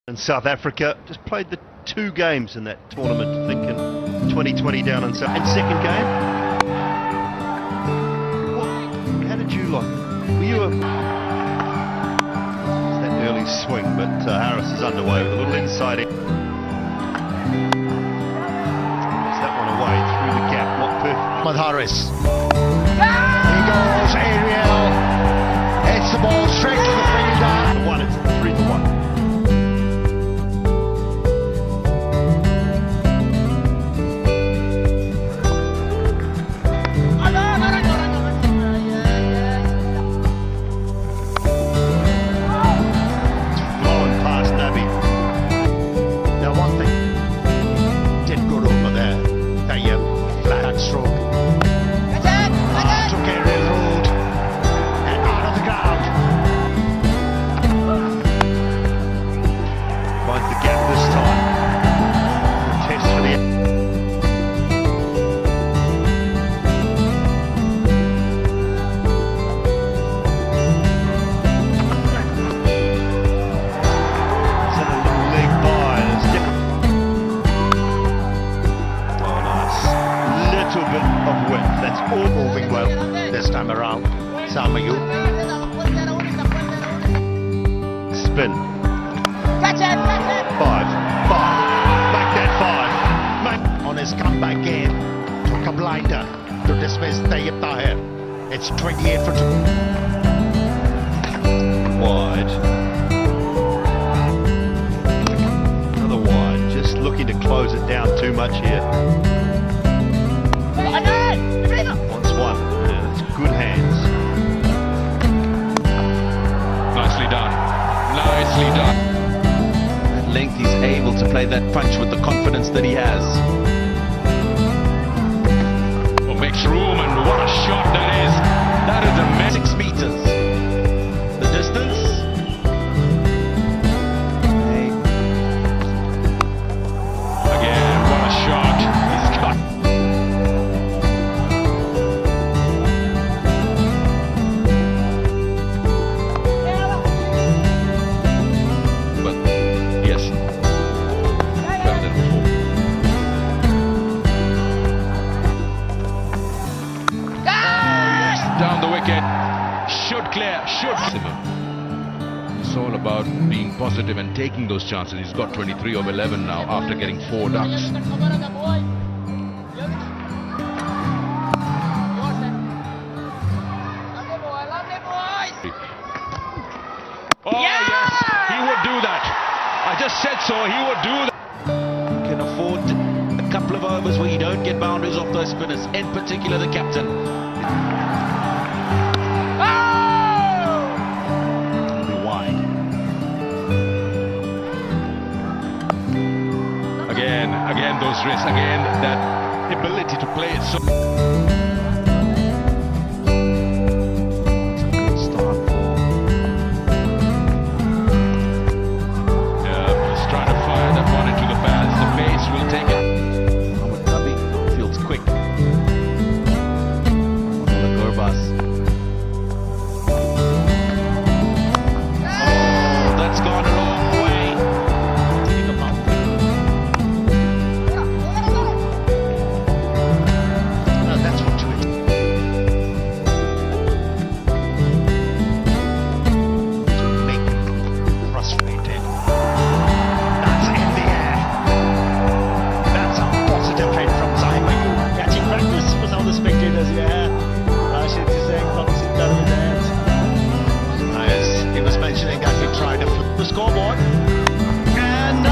And South Africa just played the 2 games in that tournament, I think, in 2020 down in South. And second game, how did you like? Were you it's that early swing, but Harris is underway with a little inside. It's that one away through the gap, not perfect. With Harris. He goes aerial. Hits the ball straight to the fielder. The one, it's 3-1. That's all moving well this time around. Samayu. Spin. Catch it! 5. Make that 5. On his comeback game, took a blinder to dismiss Tayyip Tahir. It's 28 for 2. Wide. Another wide. Just looking to close it down too much here. Wants one. Yeah, it's good hands. Nicely done. Nicely done. At length he's able to play that punch with the confidence that he has. Oh, makes room, and what a shot that is. That is a 6 meters. The distance. Again, what a shot. He's got. But yes, better than before. Down the wicket. Should clear. Should. It's all about being positive and taking those chances. He's got 23 of 11 now after getting 4 ducks. Oh yes, he would do that. I just said so. He would do that. You can afford a couple of overs where you don't get boundaries off those spinners, in particular the captain. It'll be wide. Again, those risks. Again, that ability to play it so. Scoreboard, and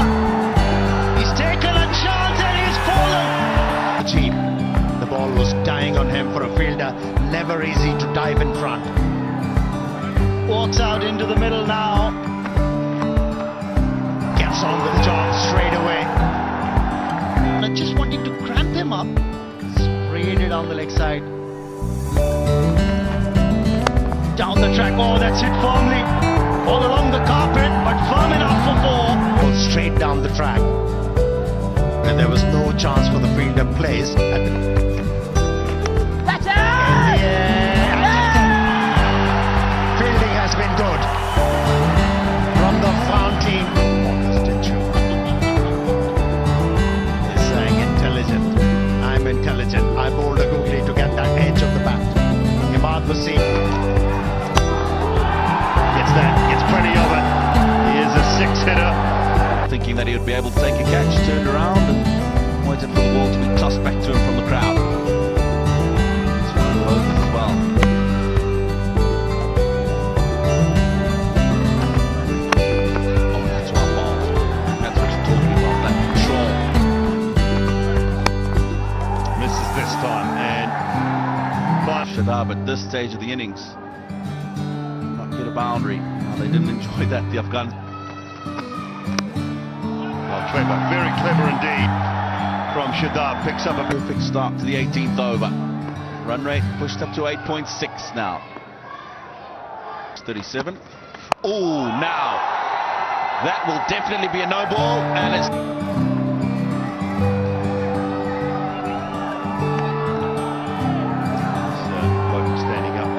he's taken a chance and he's fallen. Cheap. The ball was dying on him for a fielder. Never easy to dive in front. Walks out into the middle now. Gets on with the job straight away. And just wanting to cramp him up. Sprayed it on the leg side. Down the track. Oh, that's hit firmly. All along the carpet, but firm enough for 4. Goes straight down the track. And there was no chance for the fielder placed at the... That's it! Fielding has been good. From the fountain. header. Thinking that he would be able to take a catch, turned around and waited for the ball to be tossed back to him from the crowd. It's one of those as well. Oh, that's what I'm on. That's what you're talking about, that control. Misses this time, and Shadab at this stage of the innings not get a boundary. Now, they didn't enjoy that, the Afghans. clever, very clever indeed from Shadab. Picks up a Perfect start to the 18th over. Run rate pushed up to 8.6 now. 37. Oh, now that will definitely be a no ball, and it's bloke standing up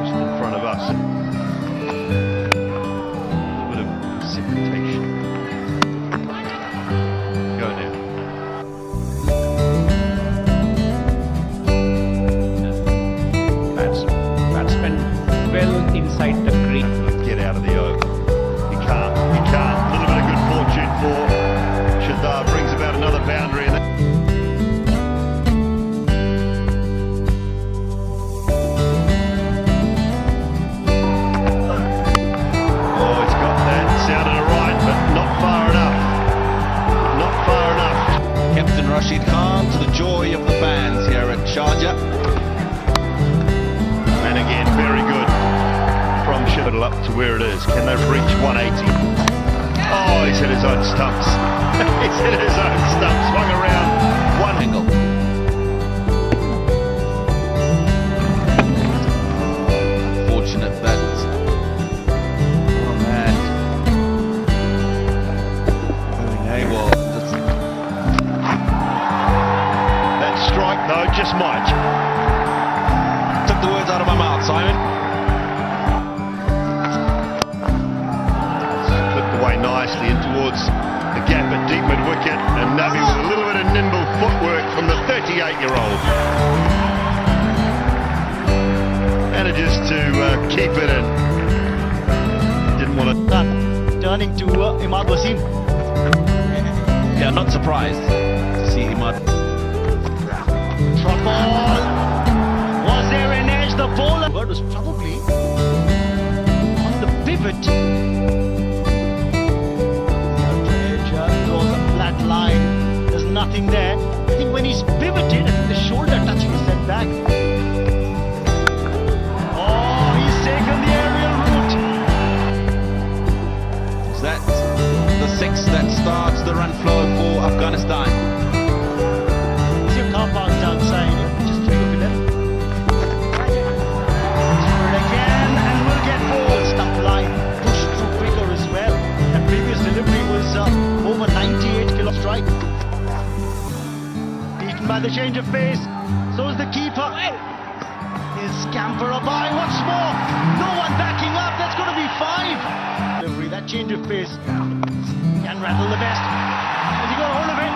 just in front of us. A bit of precipitation. Go now. Batsman well inside the crease. Get out of the over. You can't. A little bit of good fortune for Shadab brings about another boundary. And oh, he's got that. Sounded alright, but not far enough. Not far enough. Captain Rashid Khan, to the joy of the fans here at Sharjah. And again, very good from Shadab up to where it is. Can they reach 180? Oh, he's hit his own stumps. He's hit his own stumps. Swung around one Angle. Unfortunate that. Oh man. Hey, well, That strike, though, just might. took the words out of my mouth, Simon. Flipped away nicely in towards the gap at deep mid wicket, and Nabi with a little bit of nimble footwork from the 38-year-old. Manages to keep it in. Didn't want to. Turning to Imad Wasim. Yeah, not surprised to see him out. Drop ball. Was there an edge? The bowler was probably on the pivot. Draws a flat line. There's nothing there. I think when he's pivoted, I think the shoulder touching is sent back. Oh, he's taken the aerial route. Is that the six that starts the run flow for Afghanistan? Is your car parked outside? Just 3 of 11. Through it again, and will get balls. Tough line. Pushed through quicker as well. That previous delivery was over 98 kilo strike. Beaten by the change of pace. So is the keeper. His scamper by once more. No one backing up. That's going to be 5. Delivery, that change of pace can rattle the best. Has he got hold of it?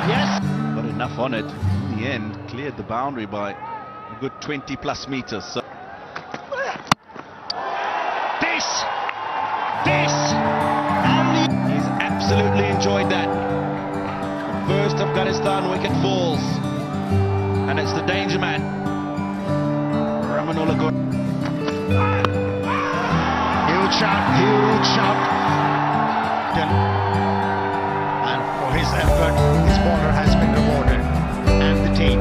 Yes. Got enough on it. In the end, cleared the boundary by a good 20 plus meters. So Pace. And he's absolutely enjoyed that. The first Afghanistan wicket falls, and it's the danger man, Ramanullah Gul. huge shot. And for his effort, his bowler has been rewarded. And the team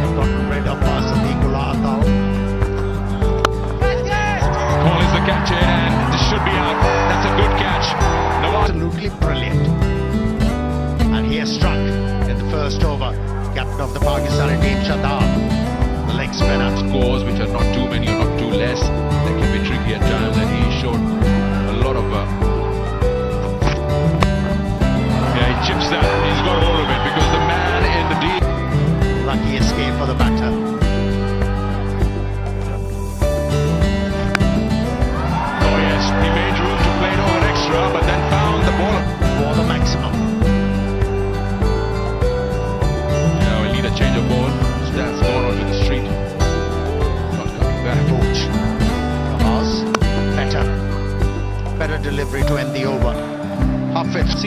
have gotten rid of Sadiqullah Atal. Ball is the catch in, and this should be out. That's a good catch. Nawaz. Absolutely brilliant. And he has struck in the first over. Captain of the Pakistani team, Shadab, the leg spinner. Scores which are not too many or not too less. They can be tricky at times, and he showed a lot of. Yeah, he chips that. He's got hold of it because the man in the deep. Lucky escape for the batter. Oh yes, he made room to play it over extra, but then found the ball. For the maximum. Now we'll need a change of ball. So that's gone onto the street. Not coming back. Coach. Nawaz, better. better delivery to end the over. Hafiz.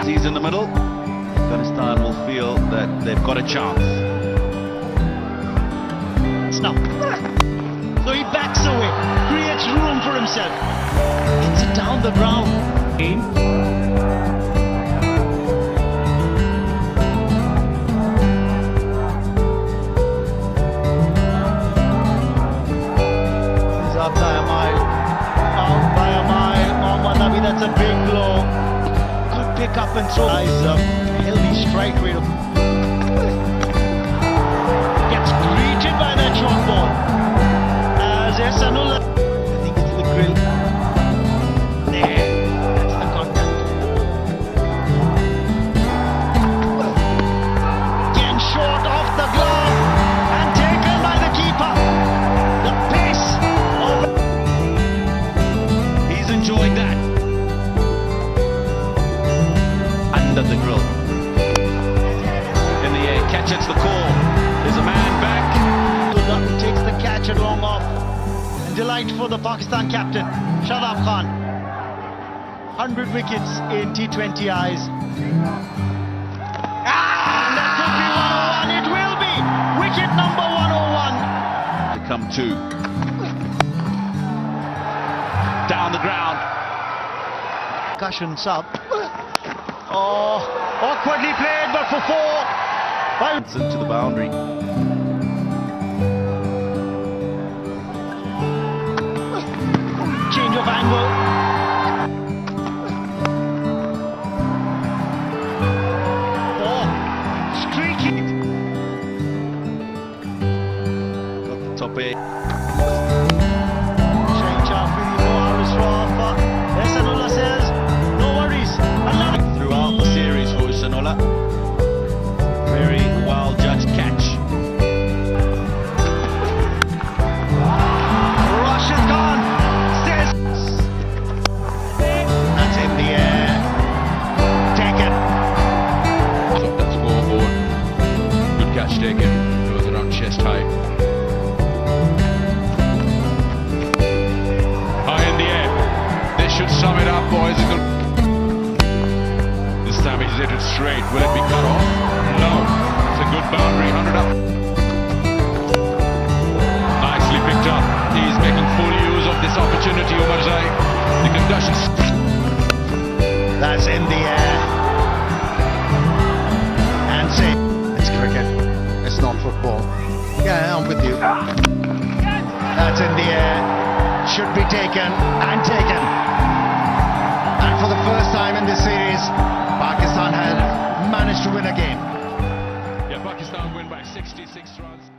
He's in the middle. Afghanistan will feel that they've got a chance. Now. So he backs away, creates room for himself. Gets it down the ground. He's up by a mile. Out by a mile. Mohammad Nabi, that's a big blow. Good pick up and throw. Nice healthy strike rate. Gets greeted by that short ball. As Ehsanullah, I think it's the grill. There, that's the contact. Again short off the glove and taken by the keeper. The pace of... He's enjoying that. Under the grill. In the air, catch, it's the call. There's a man back. Abdullah takes the catch at long off. And delight for the Pakistan captain, Shadab Khan. 100 wickets in T20 eyes. And that could be 101. It will be wicket number 101. To come to. Down the ground. Cushion sub. Oh, awkwardly played, but for 4. Well, It's into the boundary. change of angle. Oh, streaky. Got the top eight. Change up with the Haris Rafa. Ehsanullah says, no worries. Another. Throughout the series for Ehsanullah. Very well judged catch. Rush is gone. Says. That's in the air. Taken. Top that scoreboard. Good catch taken. It was around chest high. High in the air. They should sum it up, boys. This time he's hit it straight. Will it be cut off? No. It's a good boundary. 100 up. Nicely picked up. He's making full use of this opportunity, Umar Zai. The conditions. That's in the air. And say, it's cricket. It's not football. Yeah, I'm with you. That's in the air. Should be taken and taken. And for the first time in this series, Pakistan had managed to win a game. Yeah, Pakistan win by 66 runs.